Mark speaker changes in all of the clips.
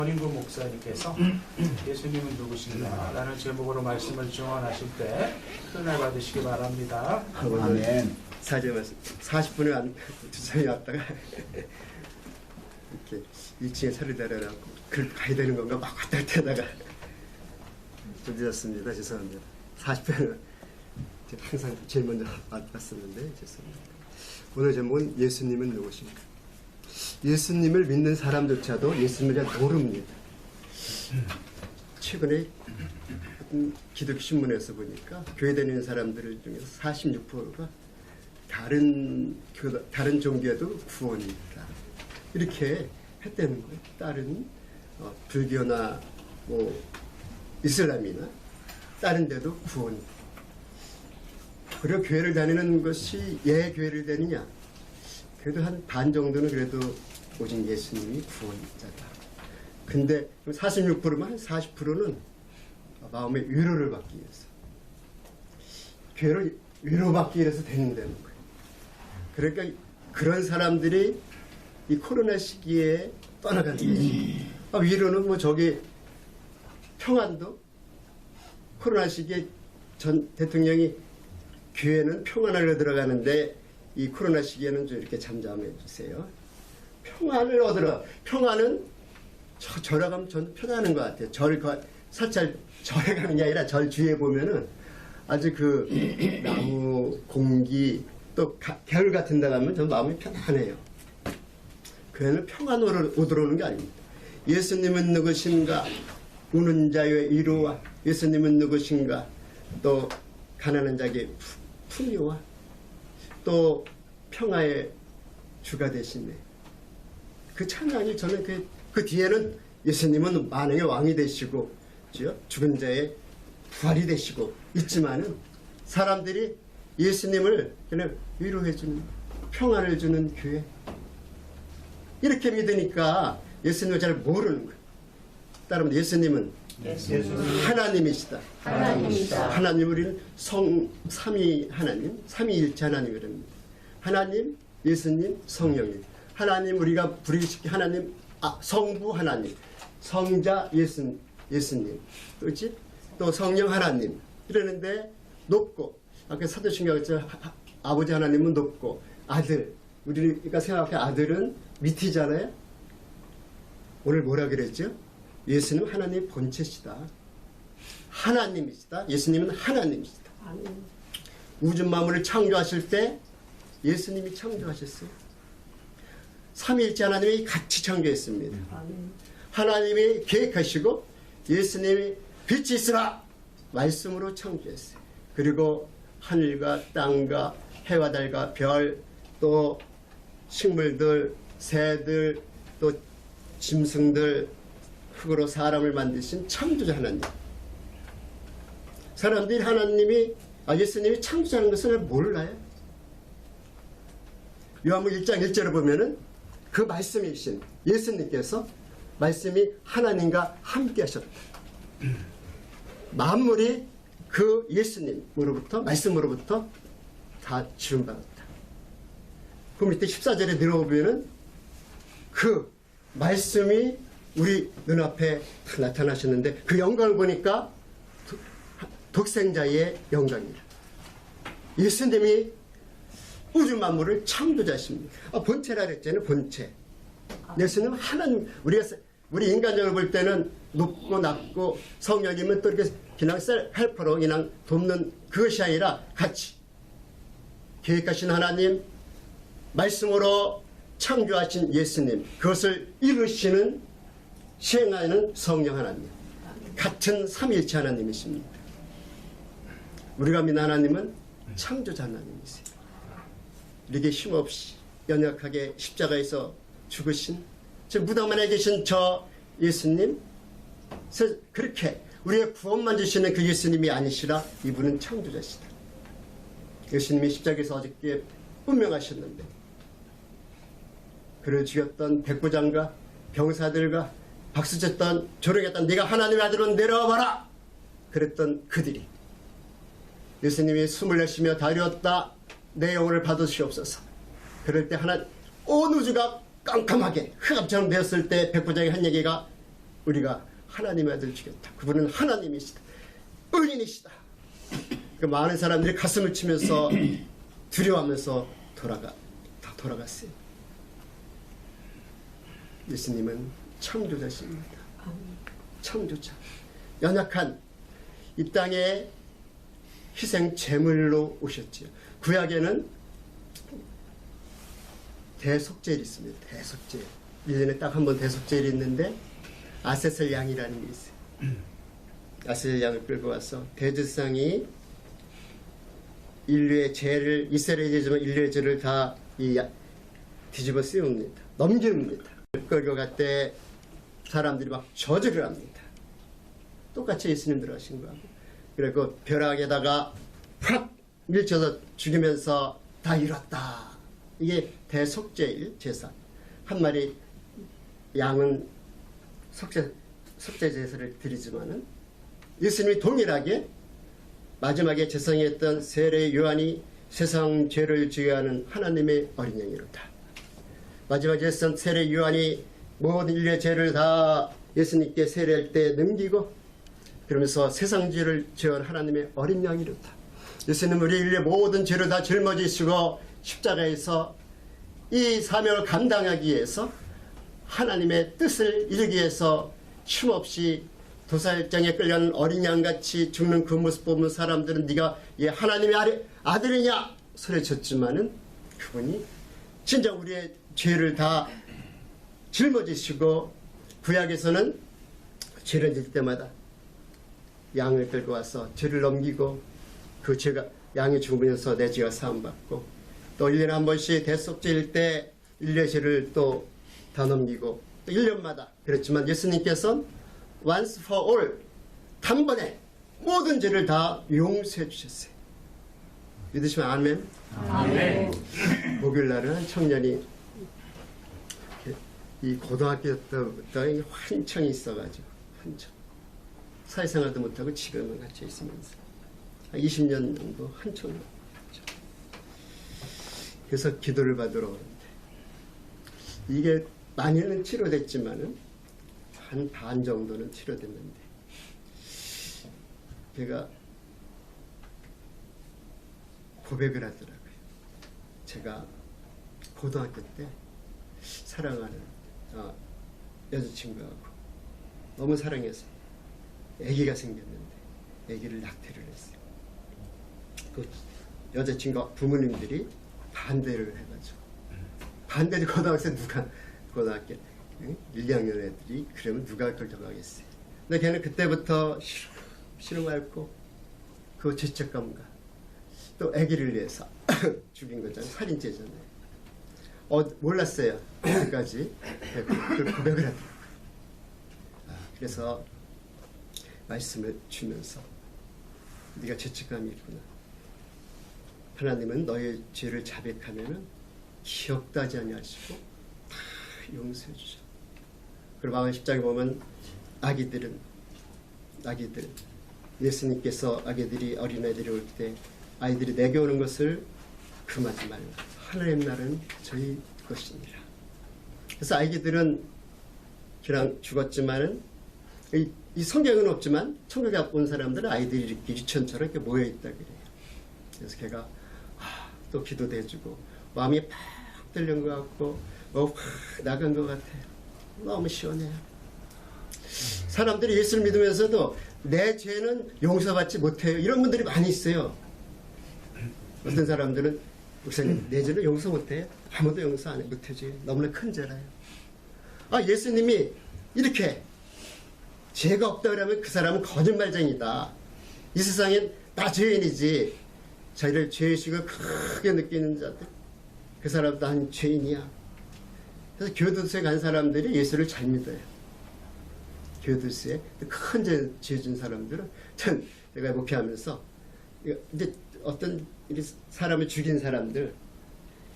Speaker 1: 권인구 목사님께서 예수님은 누구신가? 라는 제목으로 말씀을 증언하실 때 큰을 받으시기 바랍니다.
Speaker 2: 아멘. 사제 말씀 40분에 안 주선이 왔다가 이렇게 2층에 차를 내려놓고 글 가야 되는 건가 막 왔다 갔다 하다가 좀 늦었습니다. 죄송합니다. 40분에 항상 제일 먼저 왔었는데 죄송합니다. 오늘 제목은 예수님은 누구신가? 예수님을 믿는 사람조차도 예수님을 잘 모릅니다. 최근에 기독교 신문에서 보니까 교회 다니는 사람들 중에서 46%가 다른 종교에도 구원이 있다. 이렇게 했다는 거예요. 다른 불교나 뭐 이슬람이나 다른 데도 구원이 있다. 그리고 교회를 다니는 것이 예 교회를 다니냐? 그래도 한 반 정도는 그래도 오직 예수님이 구원자다. 근데 46%만 한 40%는 마음의 위로를 받기 위해서 교회를 위로받기 위해서 다닌다는 거예요. 그러니까 그런 사람들이 이 코로나 시기에 떠나가는 거예요. 위로는 뭐 저기 평안도 코로나 시기에 전 대통령이 교회는 평안하려 들어가는데 이 코로나 시기에는 좀 이렇게 잠잠해 주세요. 평안을 얻으러 평안은 절에 가면 전 편안한 것 같아요. 살짝 절에 가는 게 아니라 절 주위에 보면은 아주 그 나무 공기 또 겨울 같은 데 가면 전 마음이 편안해요. 교회는 평안으로 오는 게 아닙니다. 예수님은 누구신가? 우는 자의 위로와 예수님은 누구신가? 또 가난한 자에게 풍요와 또 평화의 주가 되시네. 그 찬양이 저는 그 뒤에는 예수님은 만왕의 왕이 되시고 죽은 자의 부활이 되시고 있지만은 사람들이 예수님을 그냥 위로해주는 평안을 주는 교회 이렇게 믿으니까 예수님을 잘 모르는 거예요. 따르면 예수님은 하나님이시다. 하나님 우리는 삼위 하나님, 삼위일체 하나님이랍니다. 하나님, 예수님, 성령님. 하나님 우리가 부르기 쉽게 하나님, 성부 하나님, 성자 예수님, 그렇지? 또 성령 하나님 이러는데 높고 아까 사도신경에서 아버지 하나님은 높고 아들 우리가 생각해 아들은 밑이잖아요. 오늘 뭐라 그랬죠? 예수님 하나님의 본체시다. 하나님이시다. 예수님은 하나님이시다. 우주 만물을 창조하실 때 예수님이 창조하셨어요. 삼위일체 하나님이 같이 창조했습니다. 하나님이 계획하시고 예수님이 빛이 있으라 말씀으로 창조했어요. 그리고 하늘과 땅과 해와 달과 별 또 식물들 새들 또 짐승들 흙으로 사람을 만드신 창조자 하나님. 사람들이 하나님이 예수님이 창조하는 것을 몰라요. 요한복음 1장 1절을 보면은 그 말씀이신 예수님께서 말씀이 하나님과 함께 하셨다. 만물이 그 예수님으로부터 말씀으로부터 다 지음받았다. 그 밑에 14절에 내려오면은 그 말씀이 우리 눈앞에 나타나셨는데 그 영광을 보니까 독생자의 영광이라. 예수님이 우주 만물을 창조자십니다. 본체라 그랬잖아요. 본체. 예수님은 하나님. 우리 인간적으로 볼 때는 높고 낮고 성령님은 또 이렇게 그냥 헬퍼로 그냥 돕는 그것이 아니라 같이 계획하신 하나님, 말씀으로 창조하신 예수님, 그것을 이루시는 시행하는 성령 하나님, 같은 삼위일체 하나님이십니다. 우리가 믿는 하나님은 창조자 하나님이세요. 이렇게 힘없이 연약하게 십자가에서 죽으신 무덤 안에 계신 저 예수님, 그렇게 우리의 구원만 주시는 그 예수님이 아니시라 이분은 창조자시다. 예수님이 십자가에서 어저께 운명하셨는데 그를 죽였던 백부장과 병사들과 박수쳤던 조롱했던 네가 하나님의 아들은 내려와봐라 그랬던 그들이 예수님이 숨을 내쉬며 다리었다 내 영혼을 받으시옵소서. 그럴 때 온 우주가 깜깜하게 흑암처럼 되었을 때 백부장이 한 얘기가 우리가 하나님의 아들 죽였다. 그분은 하나님이시다. 은인이시다. 그 많은 사람들이 가슴을 치면서 두려워하면서 다 돌아갔어요. 예수님은 창조자십니다. 창조자. 연약한 이 땅에 희생 제물로 오셨지요. 구약에는 대속제일이 있습니다. 대속제일. 1년에 딱 한 번 대속제일이 있는데 아세셀 양이라는 게 있어요. 아세셀 양을 끌고 와서 대제사장이 인류의 죄를, 이스라엘의 죄지만 인류의 죄를 다 뒤집어 씌웁니다. 넘깁니다. 끌고 갈 때 사람들이 막 저주를 합니다. 똑같이 예수님들 하신 거하고. 그리고 벼락에다가 팍 밀쳐서 죽이면서 다 이뤘다. 이게 대속제일 제사. 한 마리 양은 속죄 제사를 드리지만은 예수님이 동일하게 마지막에 제사장이었던 세례 요한이 세상 죄를 지어하는 하나님의 어린 양이로다. 마지막에 했던 세례 요한이 모든 인류의 죄를 다 예수님께 세례할 때 넘기고 그러면서 세상 죄를 지은 하나님의 어린 양이로다. 예수님은 우리 인류의 모든 죄를 다 짊어지시고 십자가에서 이 사명을 감당하기 위해서 하나님의 뜻을 이루기 위해서 쉼없이 도살장에 끌려는 어린 양같이 죽는 그 모습 보면 사람들은 네가 하나님의 아들이냐 소리쳤지만은 그분이 진짜 우리의 죄를 다 짊어지시고 구약에서는 죄를 질 때마다 양을 끌고 와서 죄를 넘기고 그 죄가 양이 죽으면서 내 죄가 사함받고 또 1년에 한 번씩 대속죄일 때 인류의 죄를 또 다 넘기고 또 1년마다 그렇지만 예수님께서는 once for all 단번에 모든 죄를 다 용서해 주셨어요. 믿으시면 아멘.
Speaker 3: 아멘.
Speaker 2: 목요일 날은 한 청년이 이 고등학교 때부터 환청이 있어가지고 환청 사회생활도 못하고 집에만 갇혀 있으면서 20년 정도 환청을 했죠. 그래서 기도를 받으러 오는데 이게 많이는 치료됐지만은 한 반 정도는 치료됐는데 제가 고백을 하더라고요. 제가 고등학교 때 사랑하는 여자친구하고 너무 사랑해서 아기가 생겼는데 아기를 낙태를 했어요. 그 여자친구 부모님들이 반대를 해가지고 반대도 고등학생 누가 고등학교 1, 2학년 애들이 그러면 누가 그걸 정하겠어요. 근데 걔는 그때부터 싫어 앓고 그 죄책감과 또 아기를 위해서 죽인 거잖아요. 살인죄잖아요. 몰랐어요. 그까지 그걸 고백을 하더라고요. 그래서 말씀을 주면서 네가 죄책감이 있구나. 하나님은 너의 죄를 자백하면은 기억도 하지 아니하시고 다 용서해 주셔. 그리고 마음 10장에 보면 아기들 예수님께서 아기들이 어린아이들이 올 때 아이들이 내게 오는 것을 금하지 말라. 하나님 나라는 저희 것이니라. 그래서 아기들은 그냥 죽었지만은 이 성경은 없지만 천국에 온 사람들은 아이들이 이렇게 유치원처럼 이렇게 모여있다 그래요. 그래서 걔가 또 기도도 해주고 마음이 팍 뚫린 것 같고 확 나간 것 같아요. 너무 시원해요. 사람들이 예수를 믿으면서도 내 죄는 용서받지 못해요. 이런 분들이 많이 있어요. 어떤 사람들은 목사님 내 죄는 용서 못해요. 아무도 용서 안 해. 못해줘요. 너무나 큰 죄라요. 예수님이 이렇게 죄가 없다 그러면 그 사람은 거짓말쟁이다. 이 세상엔 다 죄인이지. 자기를 죄의식을 크게 느끼는 자들 그 사람도 한 죄인이야. 그래서 교도소에 간 사람들이 예수를 잘 믿어요. 교도소에 큰 죄 진 사람들은 제가 목회하면서 이제 어떤 사람을 죽인 사람들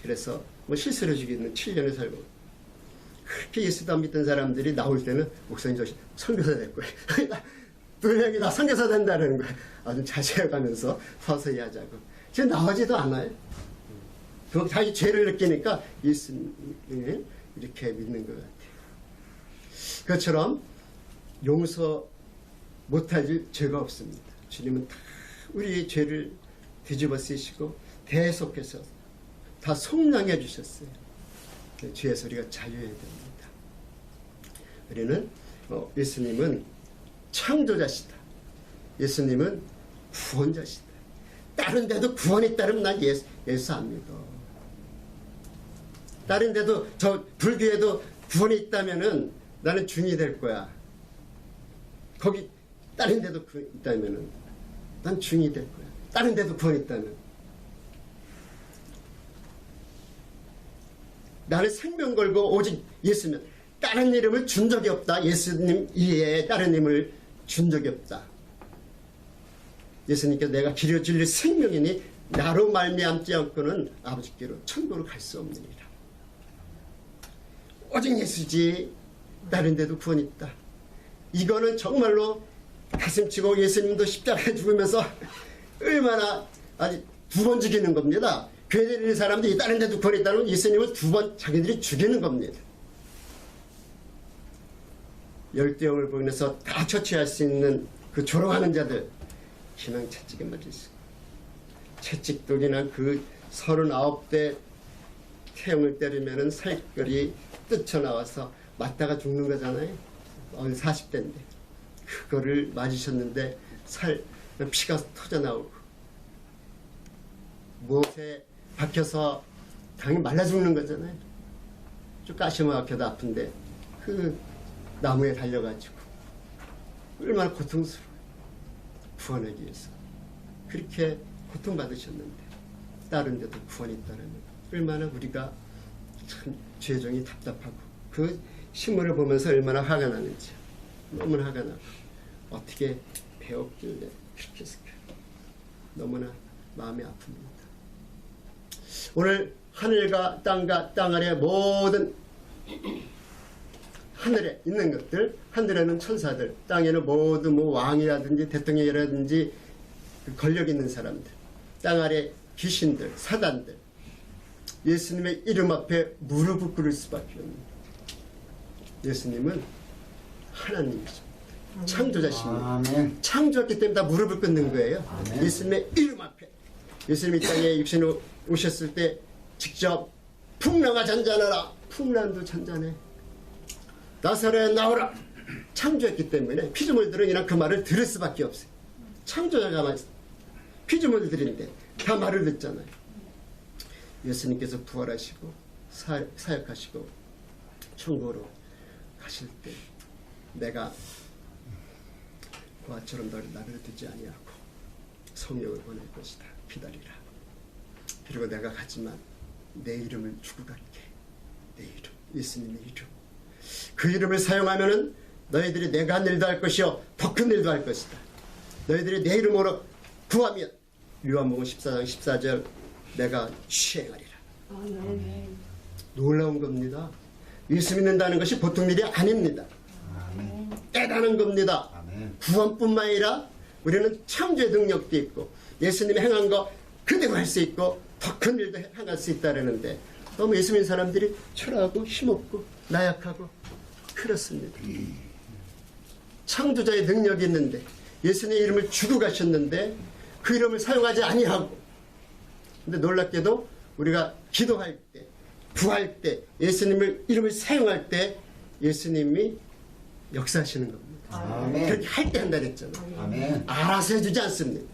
Speaker 2: 그래서 뭐 실수로 죽이는 7년을 살고 그렇게 예수도 안 믿던 사람들이 나올 때는 목사님 저 선교사 될 거예요. 두 명이 다 선교사 된다는 거예요. 아주 자제해가면서 서서히 하자고. 지금 나오지도 않아요. 그 자기 죄를 느끼니까 예수님을 이렇게 믿는 것 같아요. 그것처럼 용서 못할 죄가 없습니다. 주님은 다 우리의 죄를 뒤집어 쓰시고 대속해서 다 속량해 주셨어요. 죄에서 우리가 자유해야 됩니다. 우리는 예수님은 창조자시다. 예수님은 구원자시다. 다른 데도 구원이 따르면 난 예수 안 믿어. 다른 데도 저 불교에도 구원이 있다면은 나는 중이 될 거야. 거기 다른 데도 구원이 있다면은 난 중이 될 거야. 다른 데도 구원이 있다면. 나는 생명 걸고 오직 예수면 다른 이름을 준 적이 없다. 예수님 이외에 다른 이름을 준 적이 없다. 예수님께서 내가 길이요 진리 생명이니 나로 말미암지 않고는 아버지께로 천국으로 갈 수 없느니라. 오직 예수지 다른 데도 구원이 있다. 이거는 정말로 가슴치고 예수님도 십자가에 죽으면서 얼마나 아직 2번 죽이는 겁니다. 교회 다니는 사람들이 다른 데도 구원이 있다면 예수님을 2번 자기들이 죽이는 겁니다. 열대형을 보면서 다 처치할 수 있는 그 조롱하는 자들 그냥 채찍에 맞았어. 채찍독이나 그 39대 태형을 때리면은 살결이 뜯쳐나와서 맞다가 죽는 거잖아요. 40대인데 그거를 맞으셨는데 피가 터져나오고 못에 박혀서 당연히 말라 죽는 거잖아요. 쭉 가시마 박혀도 아픈데 그 나무에 달려가지고 얼마나 고통스러워요. 구원하기 위해서 그렇게 고통받으셨는데 다른 데도 구원이 있다면 얼마나 우리가 참 죄종이 답답하고 그 신문을 보면서 얼마나 화가 나는지 너무나 화가 나고 어떻게 배웠길래 그렇게 했을까 너무나 마음이 아픕니다. 오늘 하늘과 땅과 땅 아래 모든 하늘에 있는 것들, 하늘에는 천사들, 땅에는 모두 왕이라든지 대통령이라든지 권력 있는 사람들, 땅 아래 귀신들, 사단들, 예수님의 이름 앞에 무릎을 꿇을 수밖에 없는 예수님은 하나님이십니다. 창조자십니다.
Speaker 3: 아멘.
Speaker 2: 창조했기 때문에 다 무릎을 꿇는 거예요.
Speaker 3: 아멘.
Speaker 2: 예수님의 이름 앞에. 예수님이 땅에 육신으로 오셨을 때 직접 풍랑아 잔잔하라. 풍랑도 잔잔해. 나사로야 나오라. 창조했기 때문에 피조물들은 그 말을 들을 수밖에 없어요. 창조자가 피조물들인데 다 말을 듣잖아요. 예수님께서 부활하시고 사역하시고 천국으로 가실 때 내가 그와처럼 나를 두지 아니하고 성령을 보낼 것이다. 기다리라. 그리고 내가 가지만 내 이름을 주고 갈게. 내 이름, 예수님의 이름. 그 이름을 사용하면은 너희들이 내가 한 일도 할 것이요 더 큰 일도 할 것이다. 너희들이 내 이름으로 구하면 요한복음 14장 14절 내가 시행하리라.
Speaker 4: 아멘.
Speaker 2: 놀라운 겁니다. 예수 믿는다는 것이 보통 일이 아닙니다.
Speaker 3: 아멘.
Speaker 2: 대단한 겁니다.
Speaker 3: 아멘.
Speaker 2: 구원뿐만 아니라 우리는 창조의 능력도 있고 예수님이 행한 거 그대로 할 수 있고 더 큰 일도 행할 수 있다라는데 너무 예수 믿는 사람들이 초라하고 힘없고 나약하고 그렇습니다. 창조자의 능력이 있는데 예수님의 이름을 주고 가셨는데 그 이름을 사용하지 아니하고 근데 놀랍게도 우리가 기도할 때 구할 때 예수님의 이름을 사용할 때 예수님이 역사하시는 겁니다.
Speaker 3: 아멘.
Speaker 2: 그렇게 할 때 한다 그랬잖아요.
Speaker 3: 아멘.
Speaker 2: 알아서 해주지 않습니다.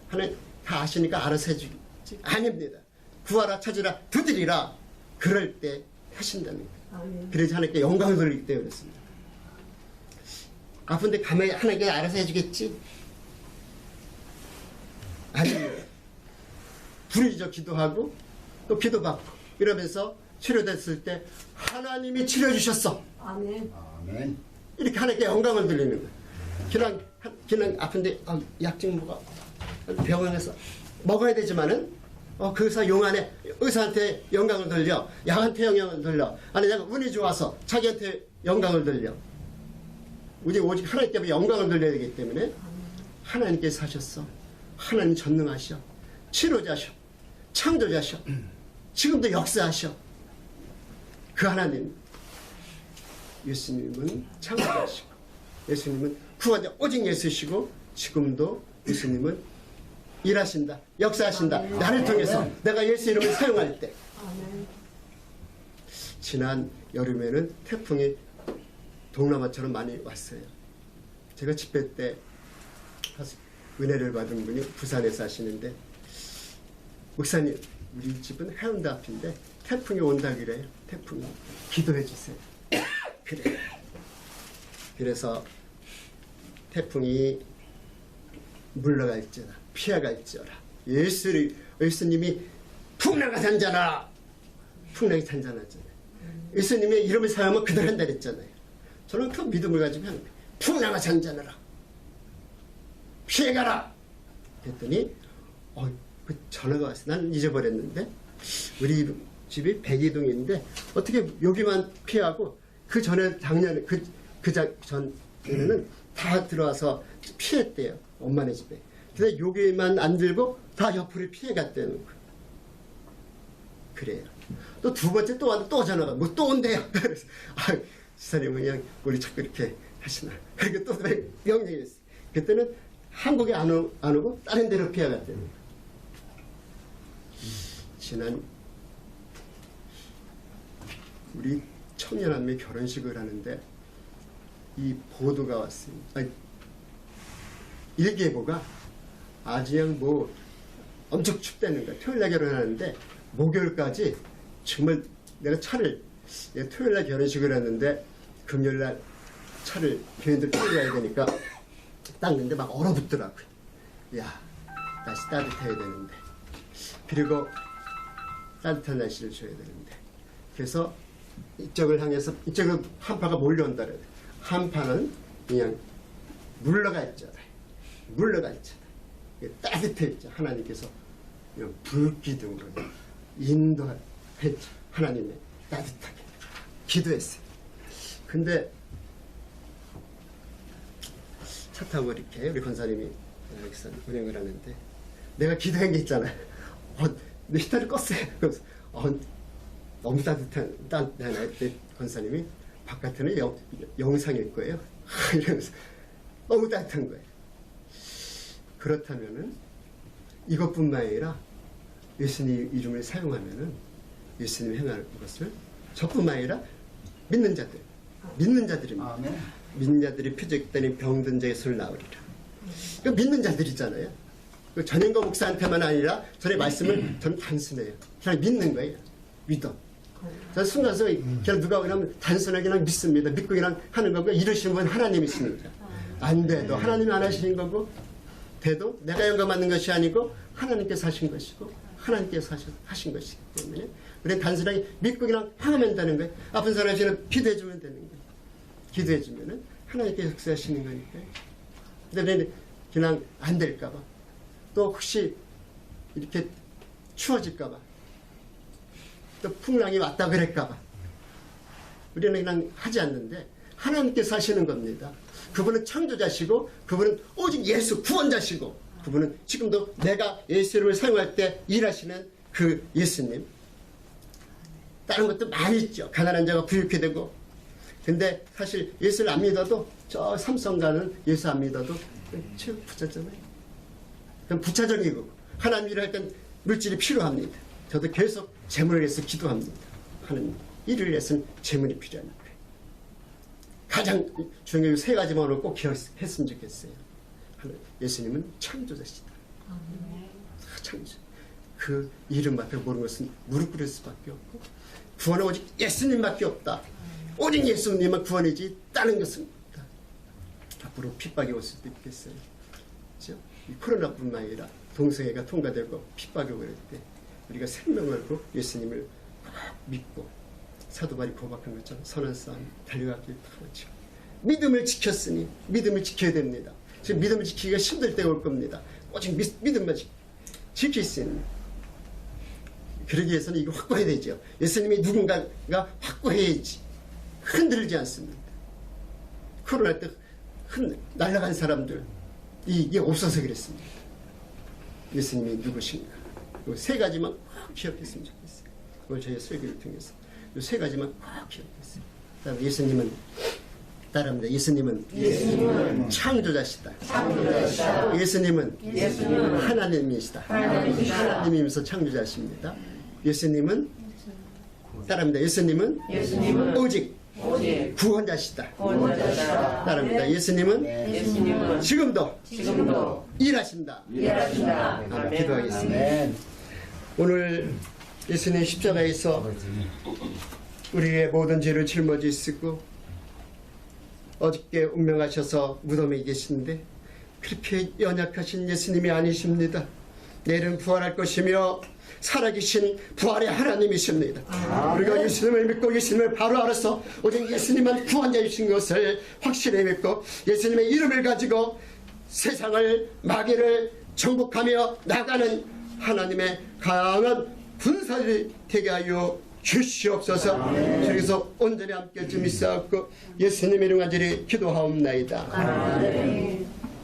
Speaker 2: 하나님 다 아시니까 알아서 해주지 아닙니다. 구하라 찾으라 두드리라 그럴 때 하신다는 거예요. 그래서 하나님께 영광을 돌리기 때문에 그렇습니다. 아픈데 가만히 하나님께 알아서 해주겠지? 아닙니다. 부르짖어 기도하고 또 기도받고 이러면서 치료됐을 때 하나님이 치료해주셨어.
Speaker 4: 아멘.
Speaker 3: 아멘.
Speaker 2: 이렇게 하나님께 영광을 돌리는 거예요. 그냥 아픈데 약 좀 먹어. 병원에서 먹어야 되지만은 그 의사 용안에 의사한테 영광을 돌려 약한테 영광을 돌려 아니 내가 운이 좋아서 자기한테 영광을 돌려 우리 오직 하나님 때문에 영광을 돌려야 되기 때문에 하나님께서 하셨어. 하나님 전능하셔. 치료자셔. 창조자셔. 지금도 역사하셔. 그 하나님 예수님은 창조자시고 예수님은 구원자 오직 예수시고 지금도 예수님은 일하신다. 역사하신다. 나를 통해서 내가 예수 이름을 사용할 때. 지난 여름에는 태풍이 동남아처럼 많이 왔어요. 제가 집회 때 은혜를 받은 분이 부산에 사시는데 목사님 우리 집은 해운대 앞인데 태풍이 온다 그래요. 태풍이 기도해 주세요. 그래. 그래서 태풍이 물러갈지어다 피해갈지어다 예수님이 풍랑아 잔잔아 풍랑이 잔잔하잖아요. 예수님의 이름을 사용하면 그대로 한다 그랬잖아요. 저는 그 믿음을 가지고 하는 거예요. 풍랑아 잔잔하라 피해가라 그랬더니 그 전화가 왔어요. 난 잊어버렸는데 우리 집이 백이동인데 어떻게 여기만 피하고 그 전에 작년에 그 전에는 다 들어와서 피했대요. 엄마네 집에. 근데 여기만 안 들고 다 옆으로 피해갔다는 거예요. 그래요. 또 두 번째 또 왔는데 또 전화가 뭐 또 온대요. 그래서 지사님은 그냥 우리 자꾸 이렇게 하시나. 그렇게 또 명령했어요. 그때는 한국에 안 오고 다른 데로 피해갔다는 거예요. 지난 우리 청년한매 결혼식을 하는데 이 보도가 왔습니다. 일기예보가 아주 그냥 뭐 엄청 춥다는 거야. 토요일날 결혼하는데 목요일까지 정말 내가 차를 토요일날 결혼식을 했는데 금요일날 차를 교인들 끌고 가야 되니까 닦는데 막 얼어붙더라고요. 야 날씨 따뜻해야 되는데 그리고 따뜻한 날씨를 줘야 되는데 그래서 이쪽을 향해서 이쪽으로 한파가 몰려온다 그래요. 한파는 그냥 물러갈지어다. 따뜻했죠. 하나님께서 불기둥으로 인도했죠. 하나님의 따뜻하게 기도했어요. 근데 차 타고 이렇게 우리 권사님이 여기서 운행을 하는데 내가 기도한 게 있잖아요. 내 히터를 껐어요. 그래서 너무 따뜻한 권사님이 바깥에는 영상일 거예요. 이러면서 너무 따뜻한 거예요. 그렇다면은 이것뿐만 아니라 예수님 이름을 사용하면은 예수님이 행하는 것을 저뿐만 아니라 믿는 자들입니다.
Speaker 1: 아멘.
Speaker 2: 믿는 자들이 표적되는 병든 자의 손을 나으리라. 그 믿는 자들이잖아요. 그 전인과 목사한테만 아니라 전의 말씀을 저는 단순해요. 그냥 믿는 거예요. 믿어. 저는 순간서 그냥 누가 그러면 단순하게 그냥 믿습니다. 믿고 그냥 하는 거고 이루시는 분 하나님이십니다. 안 돼도 하나님이 안 하시는 거고 돼도 내가 영감받는 것이 아니고 하나님께서 하신 것이고 하나님께서 하신 것이기 때문에 우리는 단순하게 믿고 그냥 행하면 된다는 거예요. 아픈 사람에게는 기도해주면 되는 거예요. 기도해주면은 하나님께서 역사하시는 거니까요. 근데 그냥 안 될까봐 또 혹시 이렇게 추워질까봐 또 풍랑이 왔다 그럴까봐 우리는 그냥 하지 않는데 하나님께서 하시는 겁니다. 그분은 창조자시고 그분은 오직 예수 구원자시고 그분은 지금도 내가 예수 이름을 사용할 때 일하시는 그 예수님. 다른 것도 많이 있죠. 가난한 자가 부유케 되고. 근데 사실 예수를 안 믿어도 저 삼성가는 예수 안 믿어도 최고 부자잖아요. 그럼 부차적이고 하나님 일을 할 땐 물질이 필요합니다. 저도 계속 재물을 위해서 기도합니다. 하나님 일을 위해서는 재물이 필요합니다. 가장 중요한 세 가지만으로 꼭 기억했으면 좋겠어요. 예수님은 창조자시다. 창조. 그 이름 앞에 모르는 것은 무릎 꿇을 수밖에 없고 구원은 오직 예수님밖에 없다. 오직 예수님만 구원이지 다른 것은 없다. 앞으로 핍박이 올 수도 있겠어요. 그렇죠? 이 코로나뿐만 아니라 동성애가 통과되고 핍박이 오를 때 우리가 생명을 걸고 예수님을 믿고 사도 바울이 고백한 것처럼 선한 싸움 달려가길 바라죠. 믿음을 지켰으니 믿음을 지켜야 됩니다. 지금 믿음을 지키기가 힘들 때가 올 겁니다. 오직 믿음만 지킬 수 있는. 그러기 위해서는 이거 확고해야 되죠. 예수님이 누군가가 확고해야지. 흔들리지 않습니다. 코로나 때 날아간 사람들 이게 없어서 그랬습니다. 예수님이 누구신가. 이 세 가지만 꼭 기억했으면 좋겠어요. 오늘 저희 설교를 통해서 이 세 가지만 꼭 기억했어요. 그다음에 예수님은 따라합니다. 예수님은 창조자시다. 예수님은 하나님이시다. 하나님이면서 창조자십니다. 예수님은 따라합니다. 예수님은 오직 구원자시다. 따라합니다. 예수님은 지금도 일하신다. 기도하겠습니다. 오늘 예수님 십자가에서 우리의 모든 죄를 짊어지시고 어저께 운명하셔서 무덤에 계신데 그렇게 연약하신 예수님이 아니십니다. 내일은 부활할 것이며 살아계신 부활의 하나님이십니다. 우리가 예수님을 믿고 예수님을 바로 알아서 오직 예수님만 구원자이신 것을 확실히 믿고 예수님의 이름을 가지고 세상을 마귀를 정복하며 나가는 하나님의 강한 군사들이 되게 하여 주시옵소서. 주께서 온전히 함께 좀 있어갖고 예수님의 이름 간절히 기도하옵나이다.